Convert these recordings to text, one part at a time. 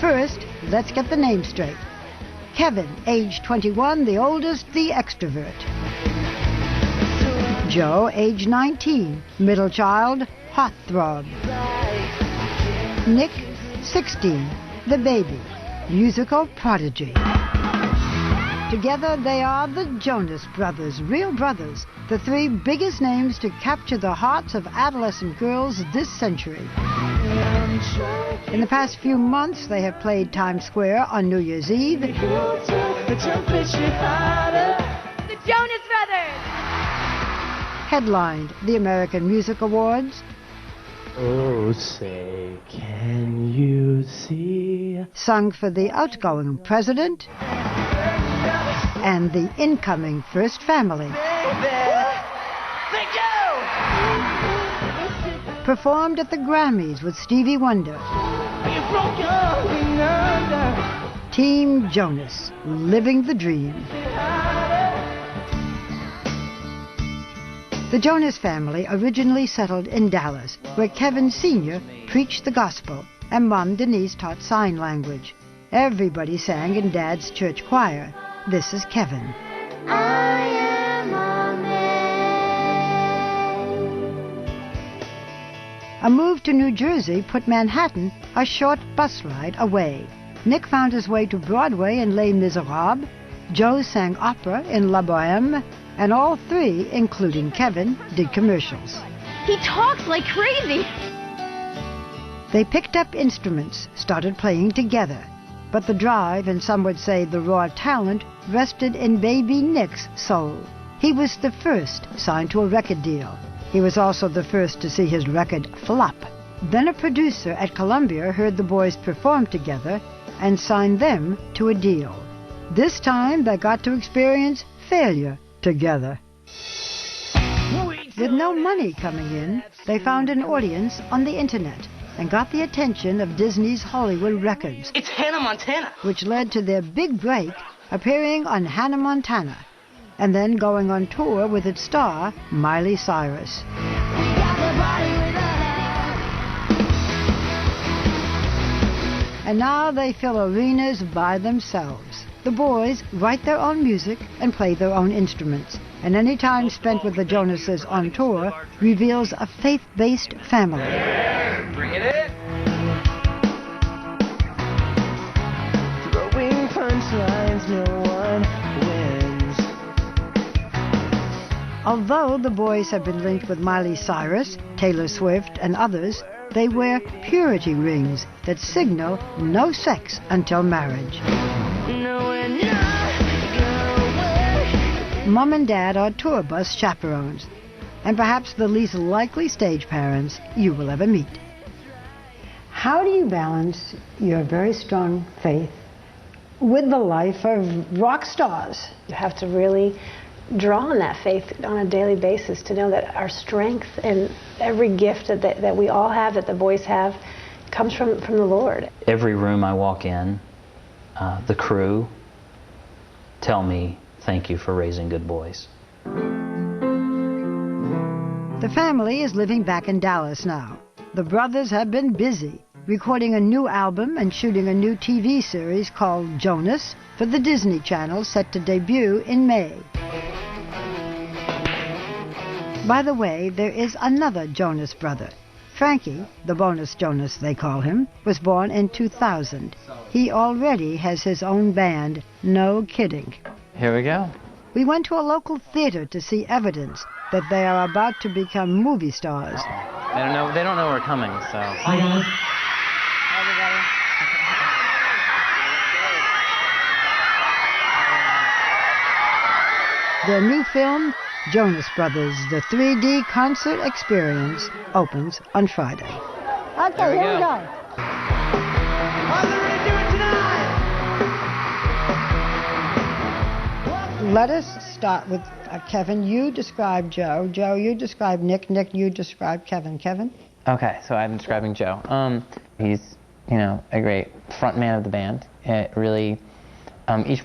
First, let's get the name straight. Kevin, age 21, the oldest, the extrovert. Joe, age 19, middle child, heartthrob. Nick, 16, the baby, musical prodigy. Together they are the Jonas Brothers, real brothers, the three biggest names to capture the hearts of adolescent girls this century. In the past few months, they have played Times Square on New Year's Eve. The Jonas Brothers! Headlined the American Music Awards. Oh, say, can you see? Sung for the outgoing president and the incoming first family. Thank you! Performed at the Grammys with Stevie Wonder. Team Jonas, living the dream. The Jonas family originally settled in Dallas, where Kevin Sr. preached the gospel and Mom Denise taught sign language. Everybody sang in Dad's church choir. This is Kevin. I am a man. A move to New Jersey put Manhattan a short bus ride away. Nick found his way to Broadway in Les Miserables. Joe sang opera in La Bohème. And all three, including Kevin, did commercials. He talks like crazy. They picked up instruments, started playing together. But the drive, and some would say the raw talent, rested in baby Nick's soul. He was the first signed to a record deal. He was also the first to see his record flop. Then a producer at Columbia heard the boys perform together and signed them to a deal. This time they got to experience failure together. With no money coming in, they found an audience on the internet and got the attention of Disney's Hollywood Records. It's Hannah Montana. Which led to their big break, appearing on Hannah Montana, and then going on tour with its star, Miley Cyrus. And now they fill arenas by themselves. The boys write their own music and play their own instruments. And any time spent with the Jonases on tour reveals a faith-based family. Bring it in. Throwing punchlines, no one wins. Although the boys have been linked with Miley Cyrus, Taylor Swift, and others, they wear purity rings that signal no sex until marriage. Mom and Dad are tour bus chaperones, and perhaps the least likely stage parents you will ever meet. How do you balance your very strong faith with the life of rock stars? You have to really draw on that faith on a daily basis to know that our strength and every gift that we all have, that the boys have, comes from the Lord. Every room I walk in, the crew tell me, thank you for raising good boys. The family is living back in Dallas now. The brothers have been busy, recording a new album and shooting a new TV series called Jonas for the Disney Channel, set to debut in May. By the way, there is another Jonas brother. Frankie, the bonus Jonas they call him, was born in 2000. He already has his own band, no kidding. Here we go. We went to a local theater to see evidence that they are about to become movie stars. They don't know we're coming, so. Hi, guys. Their new film, Jonas Brothers, the 3D concert experience, opens on Friday. Okay, here we go. Let us start with Kevin. You describe Joe. Joe, you describe Nick. Nick, you describe Kevin. Kevin? Okay, so I'm describing Joe. He's, a great front man of the band. It really, each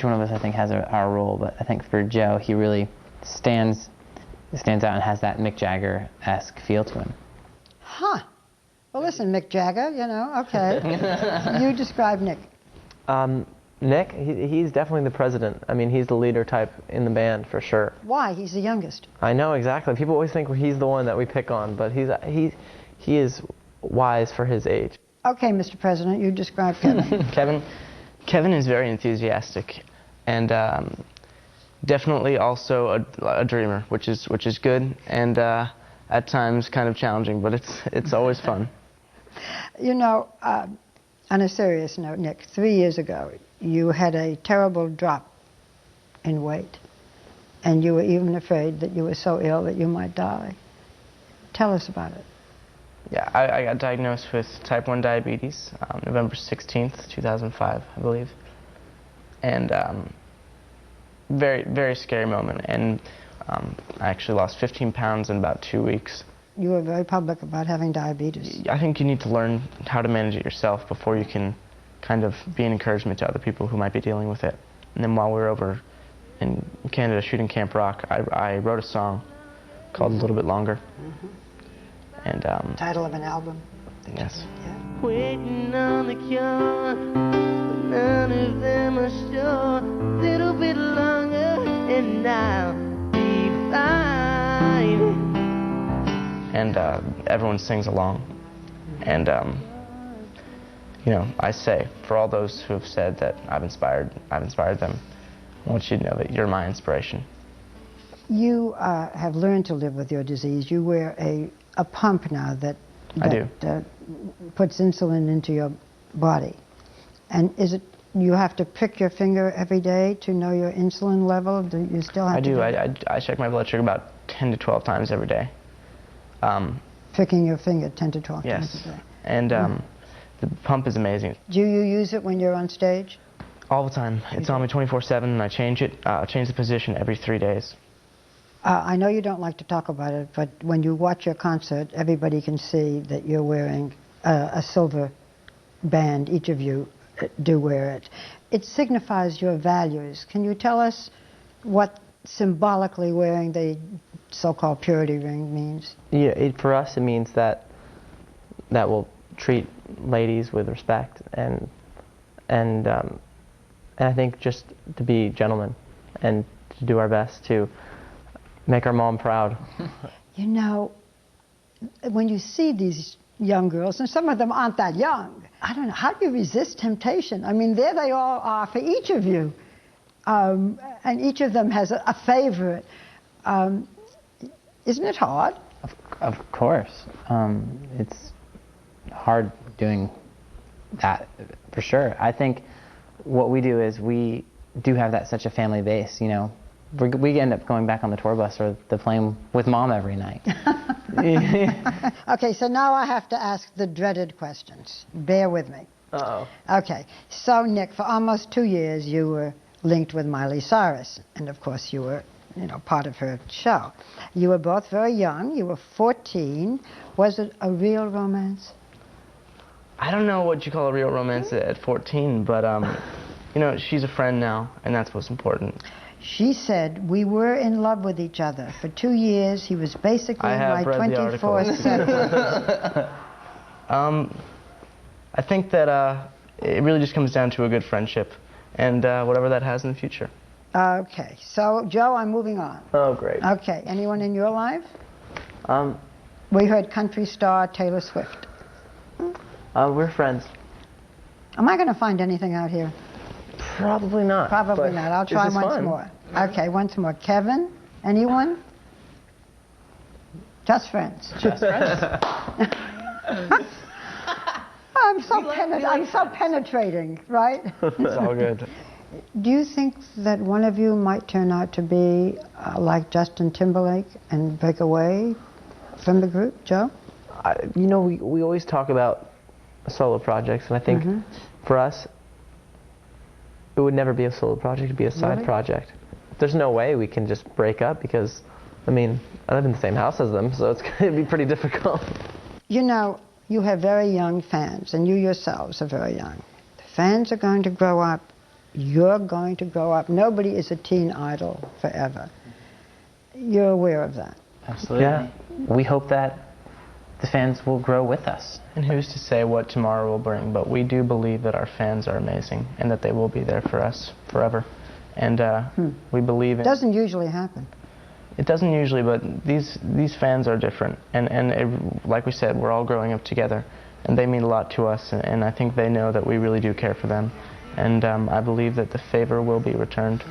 one of us, I think, has our role, but I think for Joe, he really stands stands out and has that Mick Jagger-esque feel to him. Huh. Well, listen, Mick Jagger, you know, okay. You describe Nick. Nick, he's definitely the president. I mean, he's the leader type in the band for sure. Why? He's the youngest. I know, exactly. People always think he's the one that we pick on, but he is wise for his age. Okay, Mr. President, you describe Kevin. Kevin is very enthusiastic, and definitely also a dreamer, which is good, and at times kind of challenging, but it's always fun. You know, on a serious note, Nick, 3 years ago, you had a terrible drop in weight, and you were even afraid that you were so ill that you might die. Tell us about it. Yeah, I got diagnosed with type 1 diabetes November 16th, 2005, I believe. And very, very scary moment. And I actually lost 15 pounds in about 2 weeks. You were very public about having diabetes. I think you need to learn how to manage it yourself before you can kind of be an encouragement to other people who might be dealing with it. And then while we were over in Canada shooting Camp Rock, I wrote a song called A Little Bit Longer. And Title of an album. Yes. Yeah. Waiting on the cure, but none of them are sure. A little bit longer, and I'll be fine. And everyone sings along. And you know, I say, for all those who have said that I've inspired them, I want you to know that you're my inspiration. You have learned to live with your disease. You wear a pump now that puts insulin into your body. And is it, you have to prick your finger every day to know your insulin level? Do you still have to do that? I check my blood sugar about 10 to 12 times every day. Pricking your finger 10 to 12 times a day. And the pump is amazing. Do you use it when you're on stage? All the time. It's on me 24/7, and I change it. Change the position every 3 days. I know you don't like to talk about it, but when you watch your concert, everybody can see that you're wearing a silver band. Each of you do wear it. It signifies your values. Can you tell us what symbolically wearing the so-called purity ring means? Yeah, for us it means that we'll treat ladies with respect, and I think just to be gentlemen and to do our best to make our mom proud. You know, when you see these young girls, and some of them aren't that young, I don't know, how do you resist temptation? I mean, there they all are for each of you. And each of them has a favorite. Isn't it hard? Of course. It's hard doing that, for sure. I think what we do is we do have that such a family base, you know. We end up going back on the tour bus or the plane with Mom every night. Okay, so now I have to ask the dreaded questions. Bear with me. Uh-oh. Okay, so Nick, for almost 2 years you were linked with Miley Cyrus, and of course you were, you know, part of her show. You were both very young. You were 14. Was it a real romance? I don't know what you call a real romance at 14, but you know, she's a friend now, and that's what's important. She said we were in love with each other. For 2 years, he was basically my 24/7. I think that it really just comes down to a good friendship, and whatever that has in the future. Okay, so Joe, I'm moving on. Oh, great. Okay, anyone in your life? Um, We heard country star Taylor Swift. we're friends. Am I going to find anything out here? Probably not. Probably not. I'll try once more. Okay, once more. Kevin, anyone? Just friends. Just friends. I'm so penetrating, right? It's all good. Do you think that one of you might turn out to be like Justin Timberlake and break away from the group, Joe? You know, we always talk about solo projects, and I think for us, it would never be a solo project, it'd be a side project. There's no way we can just break up because, I mean, I live in the same house as them, so it's going to be pretty difficult. You know, you have very young fans, and you yourselves are very young. The fans are going to grow up. You're going to grow up. Nobody is a teen idol forever. you're aware of that. Absolutely. Yeah. We hope that the fans will grow with us. And who's to say what tomorrow will bring, but we do believe that our fans are amazing and that they will be there for us forever. And we believe in... Doesn't usually happen. It doesn't usually, but these fans are different. And like we said, we're all growing up together, and they mean a lot to us, and I think they know that we really do care for them. And I believe that the favor will be returned.